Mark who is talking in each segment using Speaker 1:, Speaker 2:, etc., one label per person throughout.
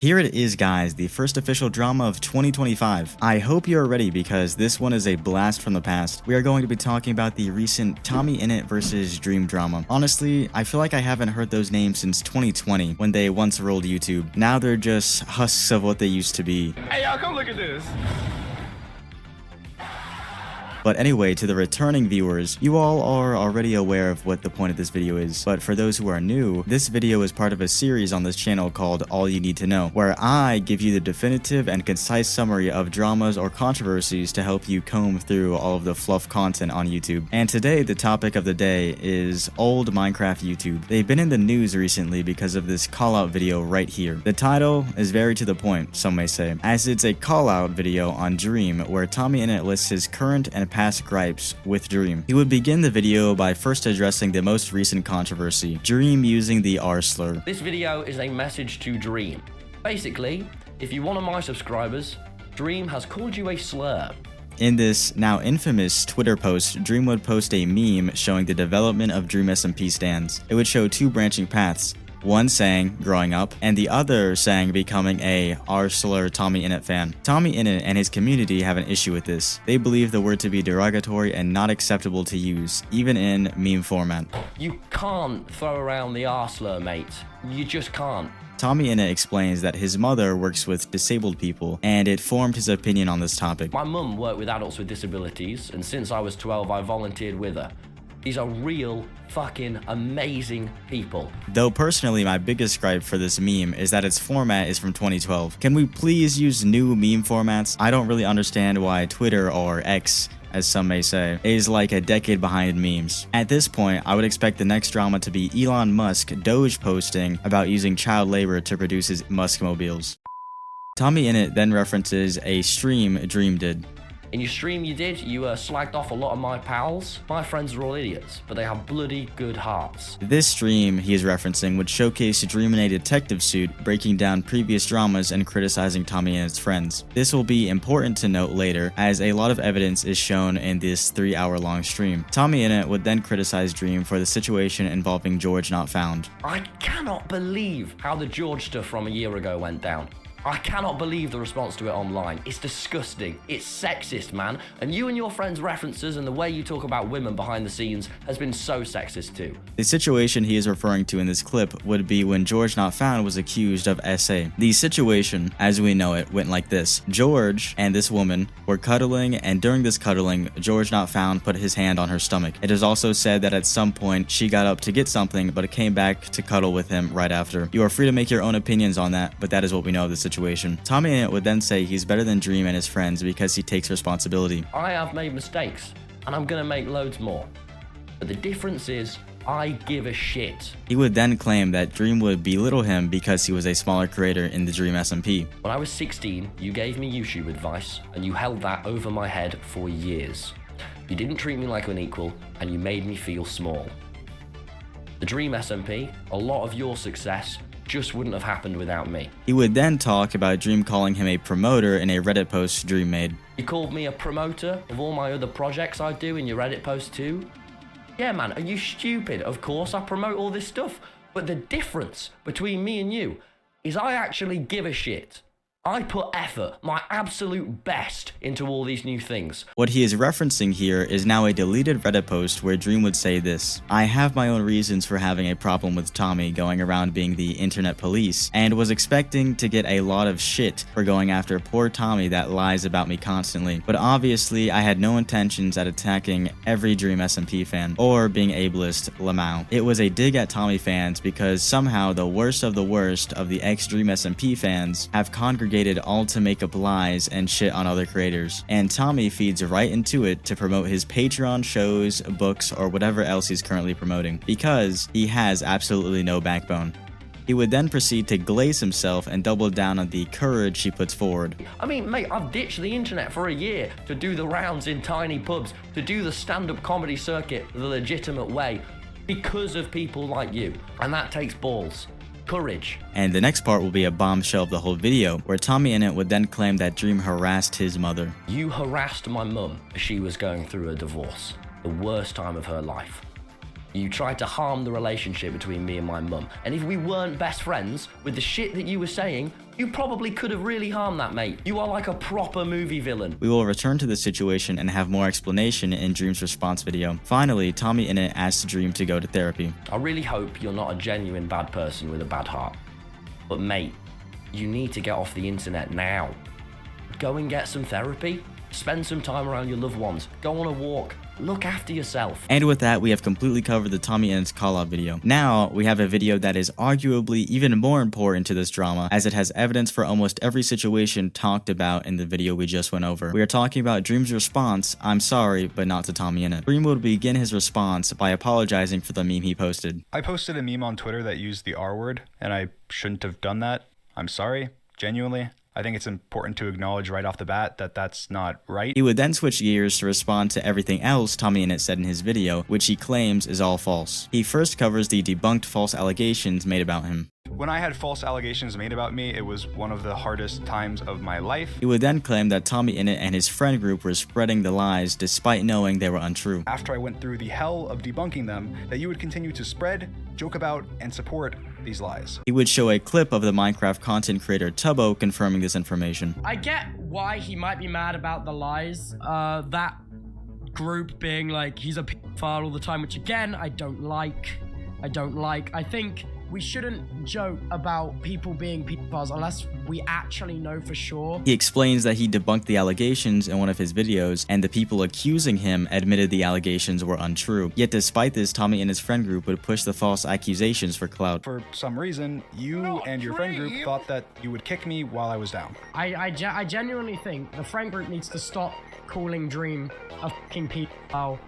Speaker 1: Here it is, guys, the first official drama of 2025. I hope you're ready because this one is a blast from the past. We are going to be talking about the recent Tommyinnit versus Dream drama. Honestly, I feel like I haven't heard those names since 2020 when they once ruled YouTube. Now they're just husks of what they used to be.
Speaker 2: Hey, y'all, come look at this.
Speaker 1: But anyway, to the returning viewers, you all are already aware of what the point of this video is. But for those who are new, this video is part of a series on this channel called All You Need to Know, where I give you the definitive and concise summary of dramas or controversies to help you comb through all of the fluff content on YouTube. And today, the topic of the day is old Minecraft YouTube. They've been in the news recently because of this call-out video right here. The title is very to the point, some may say, as it's a call-out video on Dream where Tommyinnit lists his current and past gripes with Dream. He would begin the video by first addressing the most recent controversy, Dream using the R slur.
Speaker 3: This video is a message to Dream. Basically, if you're one of my subscribers, Dream has called you a slur.
Speaker 1: In this now infamous Twitter post, Dream would post a meme showing the development of Dream SMP stands. It would show two branching paths. One saying growing up, and the other saying becoming a R slur Tommyinnit fan. Tommyinnit and his community have an issue with this. They believe the word to be derogatory and not acceptable to use, even in meme format.
Speaker 3: You can't throw around the R slur, mate. You just can't.
Speaker 1: Tommyinnit explains that his mother works with disabled people, and it formed his opinion on this topic.
Speaker 3: My mum worked with adults with disabilities, and since I was 12, I volunteered with her. These are real, fucking amazing people.
Speaker 1: Though personally, my biggest gripe for this meme is that its format is from 2012. Can we please use new meme formats? I don't really understand why Twitter, or X, as some may say, is like a decade behind memes. At this point, I would expect the next drama to be Elon Musk Doge posting about using child labor to produce his Musk mobiles. Tommyinnit then references a stream Dream did.
Speaker 3: In your stream you slagged off a lot of my pals. My friends are all idiots, but they have bloody good hearts.
Speaker 1: This stream he is referencing would showcase Dream in a detective suit, breaking down previous dramas and criticizing Tommyinnit's friends. This will be important to note later, as a lot of evidence is shown in this 3-hour-long stream. Tommyinnit would then criticize Dream for the situation involving George not found.
Speaker 3: I cannot believe how the George stuff from a year ago went down. I cannot believe the response to it online. It's disgusting. It's sexist, man. And you and your friends' references and the way you talk about women behind the scenes has been so sexist too.
Speaker 1: The situation he is referring to in this clip would be when George Not Found was accused of SA. The situation, as we know it, went like this. George and this woman were cuddling, and during this cuddling, George Not Found put his hand on her stomach. It is also said that at some point she got up to get something, but came back to cuddle with him right after. You are free to make your own opinions on that, but that is what we know of the situation. Tommyinnit would then say he's better than Dream and his friends because he takes responsibility.
Speaker 3: I have made mistakes, and I'm gonna make loads more. But the difference is, I give a shit.
Speaker 1: He would then claim that Dream would belittle him because he was a smaller creator in the Dream SMP.
Speaker 3: When I was 16, you gave me YouTube advice, and you held that over my head for years. You didn't treat me like an equal, and you made me feel small. The Dream SMP, a lot of your success, just wouldn't have happened without me.
Speaker 1: He would then talk about Dream calling him a promoter in a Reddit post Dream made.
Speaker 3: You called me a promoter of all my other projects I do in your Reddit post too? Yeah, man, are you stupid? Of course I promote all this stuff, but the difference between me and you is I actually give a shit. I put effort, my absolute best, into all these new things.
Speaker 1: What he is referencing here is now a deleted Reddit post where Dream would say this: I have my own reasons for having a problem with Tommy going around being the internet police, and was expecting to get a lot of shit for going after poor Tommy that lies about me constantly. But obviously, I had no intentions at attacking every Dream SMP fan, or being ableist Lamau. It was a dig at Tommy fans because somehow the worst of the ex-Dream SMP fans have congregated all to make up lies and shit on other creators, and Tommy feeds right into it to promote his Patreon shows, books, or whatever else he's currently promoting, because he has absolutely no backbone. He would then proceed to glaze himself and double down on the courage he puts forward.
Speaker 3: I mean, mate, I've ditched the internet for a year to do the rounds in tiny pubs, to do the stand-up comedy circuit the legitimate way, because of people like you, and that takes balls. Courage.
Speaker 1: And the next part will be a bombshell of the whole video, where Tommyinnit would then claim that Dream harassed his mother.
Speaker 3: You harassed my mum as she was going through a divorce, the worst time of her life. You tried to harm the relationship between me and my mum, and if we weren't best friends, with the shit that you were saying, You probably could have really harmed that mate. You are like a proper movie villain.
Speaker 1: We will return to this situation and have more explanation in Dream's response video. Finally, Tommyinnit asks Dream to go to therapy.
Speaker 3: I really hope you're not a genuine bad person with a bad heart. But mate, you need to get off the internet now. Go and get some therapy. Spend some time around your loved ones. Go on a walk. Look after yourself.
Speaker 1: And with that, we have completely covered the Tommyinnit's call-out video. Now, we have a video that is arguably even more important to this drama, as it has evidence for almost every situation talked about in the video we just went over. We are talking about Dream's response, "I'm sorry, but not to Tommyinnit." Dream would begin his response by apologizing for the meme he posted.
Speaker 2: I posted a meme on Twitter that used the R word, and I shouldn't have done that. I'm sorry, genuinely. I think it's important to acknowledge right off the bat that that's not right.
Speaker 1: He would then switch gears to respond to everything else Tommyinnit said in his video, which he claims is all false. He first covers the debunked false allegations made about him.
Speaker 2: When I had false allegations made about me, it was one of the hardest times of my life.
Speaker 1: He would then claim that Tommyinnit and his friend group were spreading the lies despite knowing they were untrue.
Speaker 2: After I went through the hell of debunking them, that you would continue to spread, joke about, and support these lies.
Speaker 1: He would show a clip of the Minecraft content creator Tubbo confirming this information.
Speaker 4: I get why he might be mad about the lies. That group being like, he's a pedophile all the time, which again, I don't like. I think we shouldn't joke about people being pedophiles unless we actually know for sure.
Speaker 1: He explains that he debunked the allegations in one of his videos, and the people accusing him admitted the allegations were untrue. Yet despite this, Tommy and his friend group would push the false accusations for clout.
Speaker 2: For some reason, you and your friend group thought that you would kick me while I was down.
Speaker 4: I genuinely think the friend group needs to stop calling Dream a fucking pedophile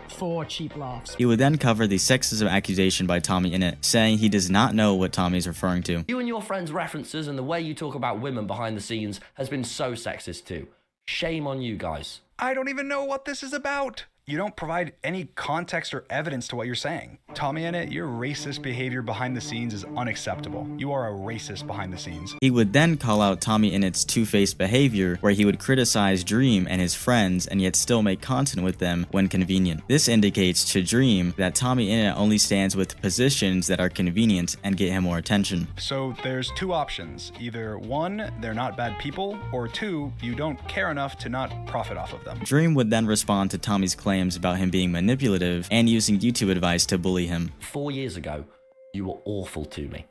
Speaker 4: for cheap laughs.
Speaker 1: He would then cover the sexism accusation by Tommyinnit, saying he does not know what Tommy is referring to.
Speaker 3: You and your friends' references and the way you talk about women behind the scenes has been so sexist too. Shame on you guys.
Speaker 2: I don't even know what this is about. You don't provide any context or evidence to what you're saying. Tommyinnit, your racist behavior behind the scenes is unacceptable. You are a racist behind the scenes.
Speaker 1: He would then call out Tommyinnit's two-faced behavior, where he would criticize Dream and his friends and yet still make content with them when convenient. This indicates to Dream that Tommyinnit only stands with positions that are convenient and get him more attention.
Speaker 2: So there's two options. Either one, they're not bad people, or two, you don't care enough to not profit off of them.
Speaker 1: Dream would then respond to Tommy's claims about him being manipulative and using YouTube advice to bully him.
Speaker 3: 4 years ago, you were awful to me.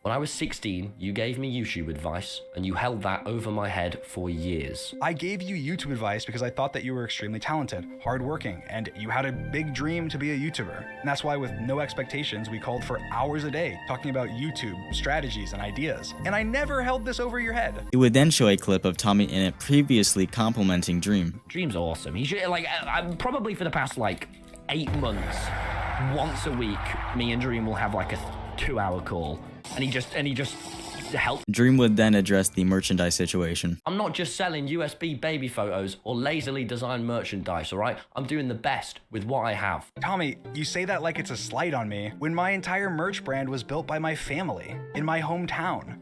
Speaker 3: When I was 16, you gave me YouTube advice, and you held that over my head for years.
Speaker 2: I gave you YouTube advice because I thought that you were extremely talented, hardworking, and you had a big dream to be a YouTuber. And that's why with no expectations, we called for hours a day talking about YouTube, strategies, and ideas. And I never held this over your head.
Speaker 1: He would then show a clip of Tommyinnit previously complimenting Dream.
Speaker 3: Dream's awesome. He should, I'm probably for the past 8 months, once a week, me and Dream will have a 2-hour call. And he just helped.
Speaker 1: Dream would then address the merchandise situation.
Speaker 3: I'm not just selling USB baby photos or lazily designed merchandise, all right? I'm doing the best with what I have.
Speaker 2: Tommy, you say that like it's a slight on me, when my entire merch brand was built by my family, in my hometown.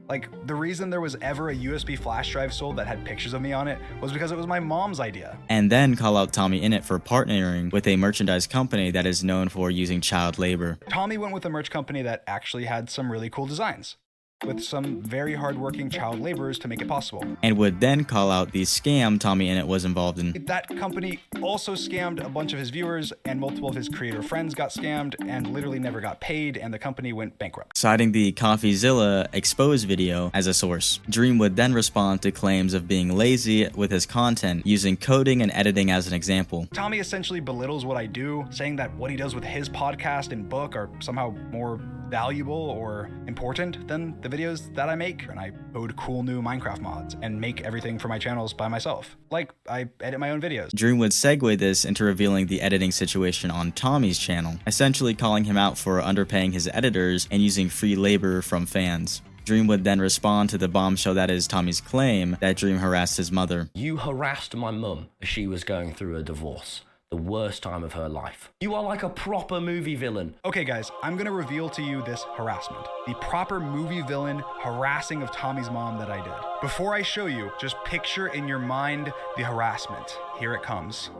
Speaker 2: The reason there was ever a USB flash drive sold that had pictures of me on it was because it was my mom's idea.
Speaker 1: And then call out Tommyinnit for partnering with a merchandise company that is known for using child labor.
Speaker 2: Tommy went with a merch company that actually had some really cool designs, with some very hardworking child laborers to make it possible.
Speaker 1: And would then call out the scam Tommyinnit was involved in.
Speaker 2: That company also scammed a bunch of his viewers, and multiple of his creator friends got scammed and literally never got paid, and the company went bankrupt.
Speaker 1: Citing the CoffeeZilla exposed video as a source. Dream would then respond to claims of being lazy with his content, using coding and editing as an example.
Speaker 2: Tommy essentially belittles what I do, saying that what he does with his podcast and book are somehow more valuable or important than the videos that I make. And I code cool new Minecraft mods and make everything for my channels by myself. I edit my own videos.
Speaker 1: Dream would segue this into revealing the editing situation on Tommy's channel, essentially calling him out for underpaying his editors and using free labor from fans. Dream would then respond to the bombshell that is Tommy's claim that Dream harassed his mother.
Speaker 3: You harassed my mum as she was going through a divorce. The worst time of her life. You are like a proper movie villain.
Speaker 2: Okay guys, I'm gonna reveal to you this harassment. The proper movie villain harassing of Tommy's mom that I did. Before I show you, just picture in your mind the harassment. Here it comes.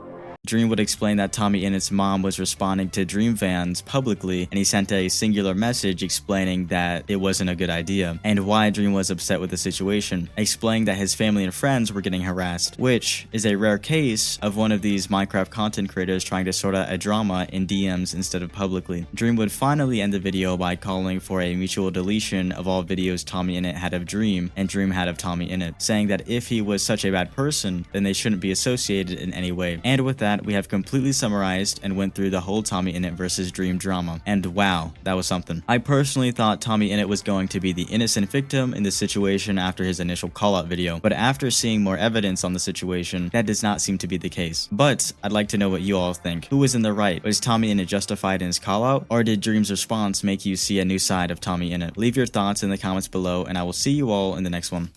Speaker 1: Dream would explain that Tommyinnit's mom was responding to Dream fans publicly, and he sent a singular message explaining that it wasn't a good idea, and why Dream was upset with the situation, explaining that his family and friends were getting harassed, which is a rare case of one of these Minecraft content creators trying to sort out a drama in DMs instead of publicly. Dream would finally end the video by calling for a mutual deletion of all videos Tommyinnit had of Dream and Dream had of Tommyinnit, saying that if he was such a bad person, then they shouldn't be associated in any way. And with that, we have completely summarized and went through the whole Tommyinnit versus Dream drama. And wow, that was something. I personally thought Tommyinnit was going to be the innocent victim in this situation after his initial call-out video, but after seeing more evidence on the situation, that does not seem to be the case. But I'd like to know what you all think. Who was in the right? Was Tommyinnit justified in his call-out, or did Dream's response make you see a new side of Tommyinnit? Leave your thoughts in the comments below, and I will see you all in the next one.